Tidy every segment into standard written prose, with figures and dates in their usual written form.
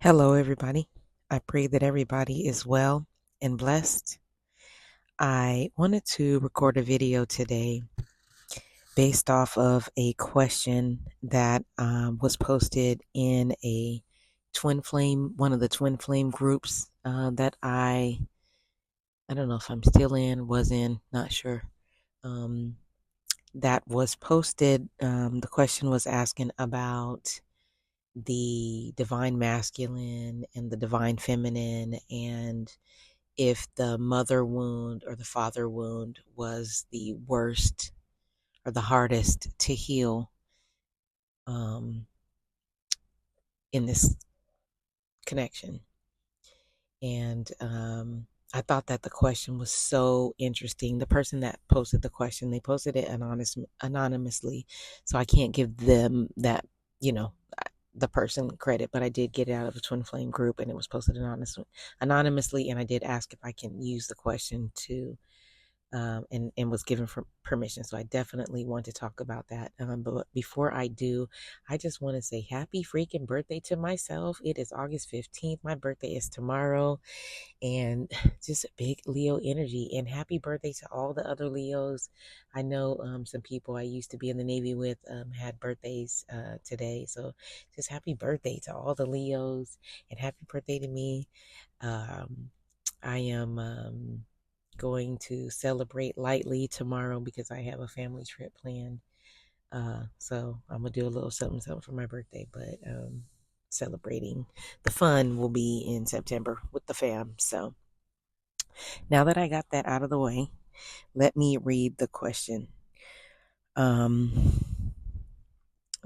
Hello, everybody. I pray that everybody is well and blessed. I wanted to record a video today based off of a question that was posted in one of the twin flame groups that I don't know if I'm still in, was in, not sure. Um, that was posted. The question was asking about the divine masculine and the divine feminine, and if the mother wound or the father wound was the worst or the hardest to heal um, in this connection. And I thought that the question was so interesting. The person that posted the question, they posted it anonymously, so I can't give them that, you know, the person credit, but I did get it out of a twin flame group, and it was posted anonymously, and I did ask if I can use the question to and was given for permission. So I definitely want to talk about that. But before I do, I just want to say happy freaking birthday to myself. It is August 15th. My birthday is tomorrow, and just a big Leo energy. And happy birthday to all the other Leos. I know some people I used to be in the Navy with had birthdays today. So just happy birthday to all the Leos, and happy birthday to me. I am going to celebrate lightly tomorrow because I have a family trip planned. So I'm gonna do a little something for my birthday, but celebrating the fun will be in September with the fam. So now that I got that out of the way, let me read the question.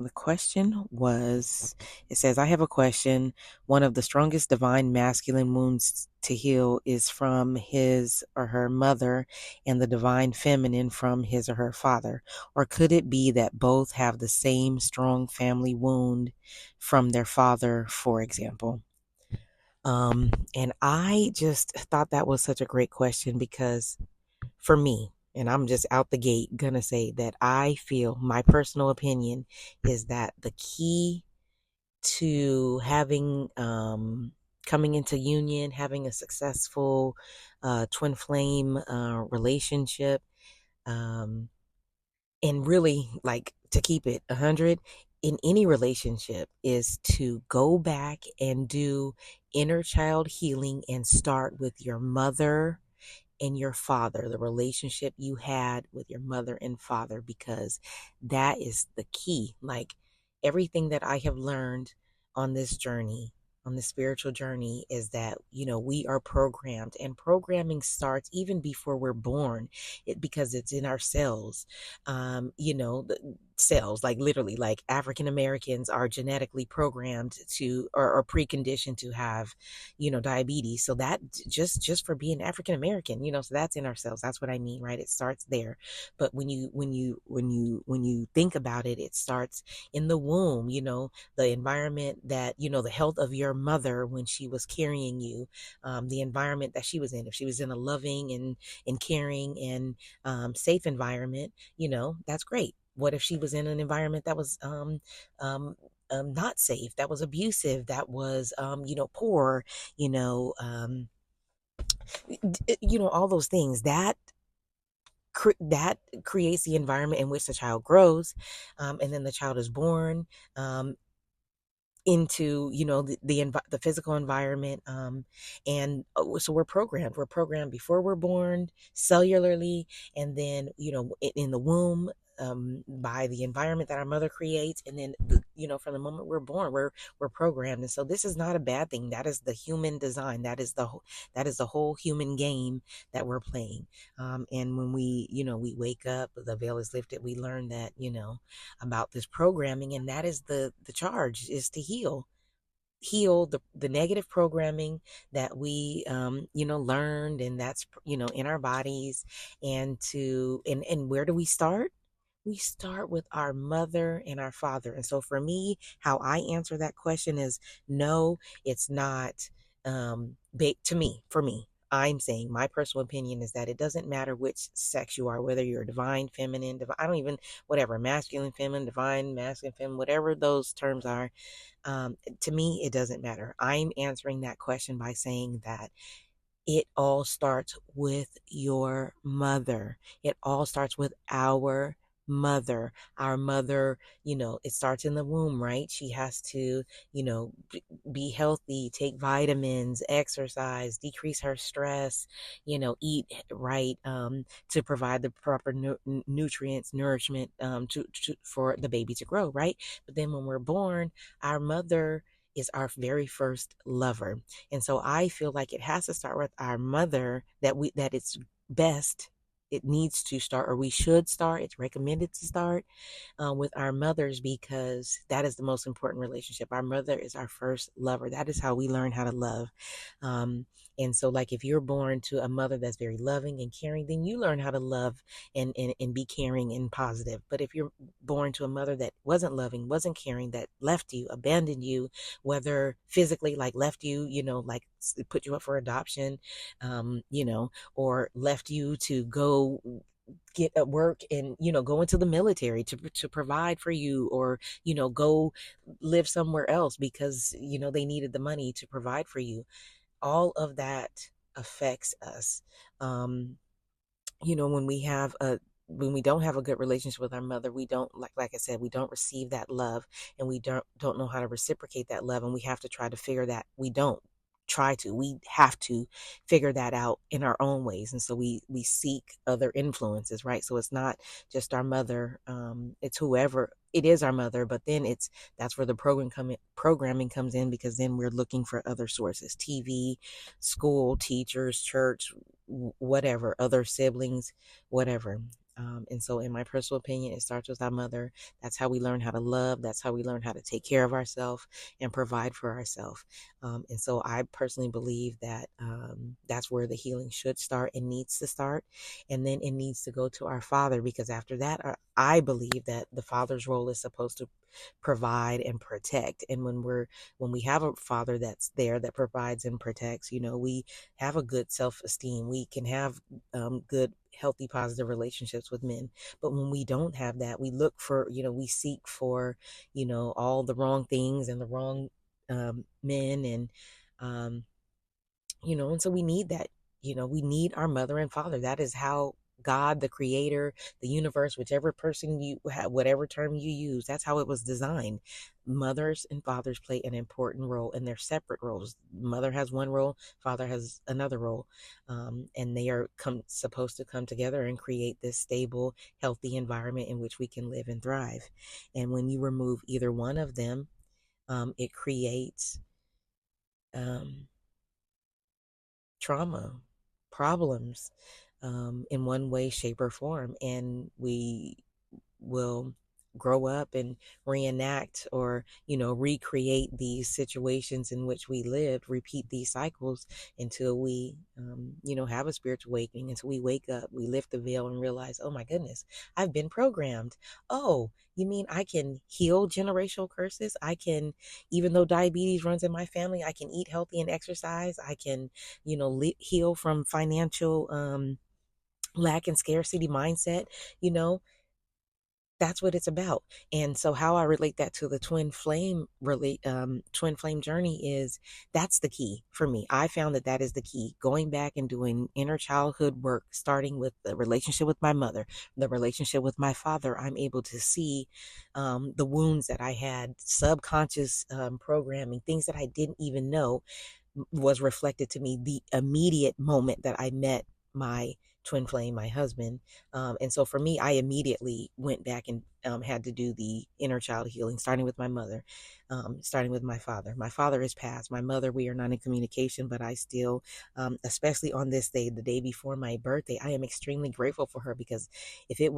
The question was, it says, I have a question. One of the strongest divine masculine wounds to heal is from his or her mother, and the divine feminine from his or her father. Or could it be that both have the same strong family wound from their father, for example? And I just thought that was such a great question because for me, and I'm just out the gate gonna say that I feel, my personal opinion is that the key to having coming into union, having a successful twin flame relationship, um, and really like to keep it 100 in any relationship, is to go back and do inner child healing and start with your mother and your father, the relationship you had with your mother and father, because that is the key. Like everything that I have learned on this journey, on the spiritual journey, is that, we are programmed, and programming starts even before we're born, because it's in our cells. The cells, like literally, like African Americans are genetically programmed to, or preconditioned to have, diabetes. So that just for being African American, so that's in ourselves. That's what I mean, right? It starts there. But when you think about it, it starts in the womb. The environment that, the health of your mother when she was carrying you, the environment that she was in. If she was in a loving and caring and safe environment, that's great. What if she was in an environment that was not safe, that was abusive, that was poor, you know, um, all those things that creates the environment in which the child grows, and then the child is born into the physical environment, and so we're programmed before we're born cellularly, and then in the womb, by the environment that our mother creates, and then from the moment we're born, we're programmed. And so this is not a bad thing. That is the human design. That is the whole human game that we're playing. And when we wake up, the veil is lifted, we learn that about this programming, and that is the charge, is to heal the negative programming that we learned, and that's in our bodies. And where do we start? We start with our mother and our father. And so for me, how I answer that question is no, it's not. To me, for me, I'm saying, my personal opinion is that it doesn't matter which sex you are, whether you're divine, feminine, I don't even, whatever, masculine, feminine, divine, masculine, feminine, whatever those terms are. To me, it doesn't matter. I'm answering that question by saying that it all starts with your mother. It all starts with our mother. Our mother, it starts in the womb, right? She has to, be healthy, take vitamins, exercise, decrease her stress, eat right, to provide the proper nutrients, nourishment, for the baby to grow, right? But then when we're born, our mother is our very first lover. And so I feel like it has to start with our mother, that it's best. It needs to start, or we should start. It's recommended to start with our mothers, because that is the most important relationship. Our mother is our first lover. That is how we learn how to love. Um, and so, like, if you're born to a mother that's very loving and caring, then you learn how to love and be caring and positive. But if you're born to a mother that wasn't loving, wasn't caring, that left you, abandoned you, whether physically, like left you, like put you up for adoption, or left you to go get at work and go into the military to provide for you, or go live somewhere else because they needed the money to provide for you. All of that affects us. um when we don't have a good relationship with our mother, we don't, like I said, we don't receive that love, and we don't know how to reciprocate that love, and we have to try to figure that. We have to figure that out in our own ways. And so we seek other influences, right? So it's not just our mother, it's whoever it is, our mother, but then that's where the programming comes in, because then we're looking for other sources: TV, school, teachers, church, whatever, other siblings, whatever. And so, in my personal opinion, it starts with our mother. That's how we learn how to love. That's how we learn how to take care of ourselves and provide for ourselves. And so, I personally believe that that's where the healing should start and needs to start. And then it needs to go to our father, because after that, I believe that the father's role is supposed to provide and protect. And when we have a father that's there, that provides and protects, we have a good self-esteem. We can have good, healthy, positive relationships with men. But when we don't have that, we look for, we seek for, all the wrong things and the wrong men. And and so we need that. We need our mother and father. That is how God, the creator, the universe, whichever person you have, whatever term you use, that's how it was designed. Mothers and fathers play an important role, and they're separate roles. Mother has one role, father has another role. And they are supposed to come together and create this stable, healthy environment in which we can live and thrive. And when you remove either one of them, it creates trauma, problems, in one way, shape, or form. And we will grow up and reenact, or recreate these situations in which we lived, repeat these cycles until we have a spiritual awakening, until we wake up, we lift the veil and realize, oh my goodness, I've been programmed. Oh, you mean I can heal generational curses? I can, even though diabetes runs in my family, I can eat healthy and exercise. I can heal from financial lack and scarcity mindset. you know that's what it's about. And so how I relate that to the twin flame journey is, that's the key for me. I found that that is the key: going back and doing inner childhood work, starting with the relationship with my mother, the relationship with my father. I'm able to see the wounds that I had, subconscious programming, things that I didn't even know was reflected to me the immediate moment that I met my twin flame, my husband. And so for me, I immediately went back and had to do the inner child healing, starting with my mother, starting with my father. My father is passed. My mother, we are not in communication, but I still, especially on this day, the day before my birthday, I am extremely grateful for her, because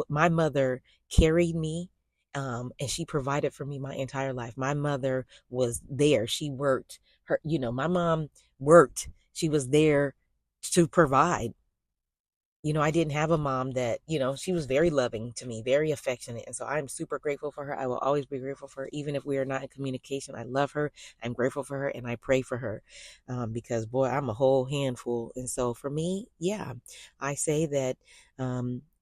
my mother carried me. And she provided for me my entire life. My mother was there. She worked my mom worked. She was there to provide. I didn't have a mom that, she was very loving to me, very affectionate. And so I'm super grateful for her. I will always be grateful for her, even if we are not in communication. I love her. I'm grateful for her and I pray for her because, boy, I'm a whole handful. And so for me, yeah, I say that,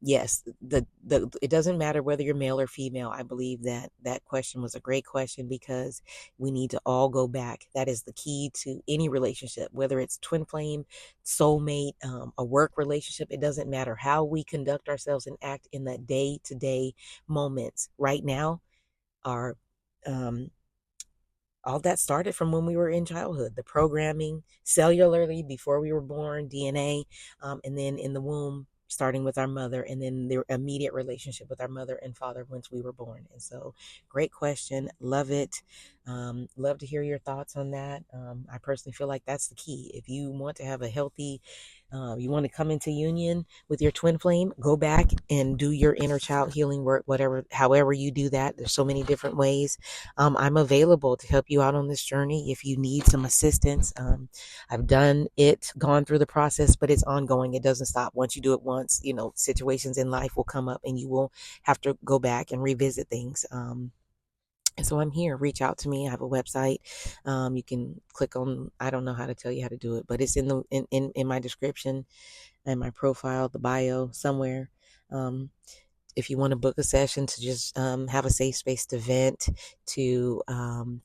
yes, it doesn't matter whether you're male or female. I believe that that question was a great question because we need to all go back. That is the key to any relationship, whether it's twin flame, soulmate, a work relationship. It doesn't matter how we conduct ourselves and act in the day to day moments. Right now, our um, all that started from when we were in childhood, the programming cellularly before we were born, DNA, and then in the womb, starting with our mother, and then the immediate relationship with our mother and father once we were born. And so, great question. Love it. Love to hear your thoughts on that. I personally feel like that's the key. If you want to have a healthy, you want to come into union with your twin flame, go back and do your inner child healing work, whatever, however you do that. There's so many different ways. I'm available to help you out on this journey if you need some assistance. I've done it, gone through the process, but it's ongoing. It doesn't stop. Once you do it once, situations in life will come up and you will have to go back and revisit things. And so I'm here. Reach out to me. I have a website. You can click on, I don't know how to tell you how to do it, but it's in my description and my profile, the bio somewhere. If you want to book a session to just have a safe space to vent, to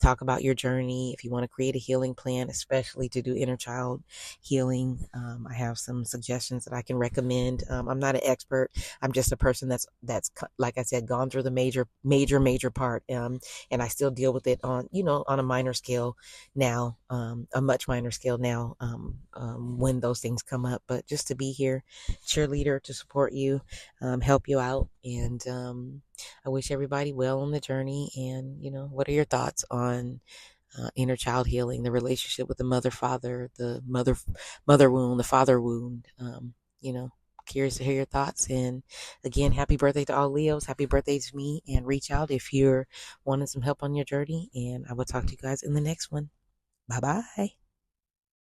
talk about your journey, if you want to create a healing plan, especially to do inner child healing, I have some suggestions that I can recommend. I'm not an expert. I'm just a person that's like I said, gone through the major part, and I still deal with it on on a minor scale now, a much minor scale now, when those things come up. But just to be here, cheerleader to support you, help you out. And I wish everybody well on the journey. And, what are your thoughts on inner child healing, the relationship with the mother, father, the mother wound, the father wound? Curious to hear your thoughts. And again, happy birthday to all Leos. Happy birthday to me. And reach out if you're wanting some help on your journey. And I will talk to you guys in the next one. Bye bye.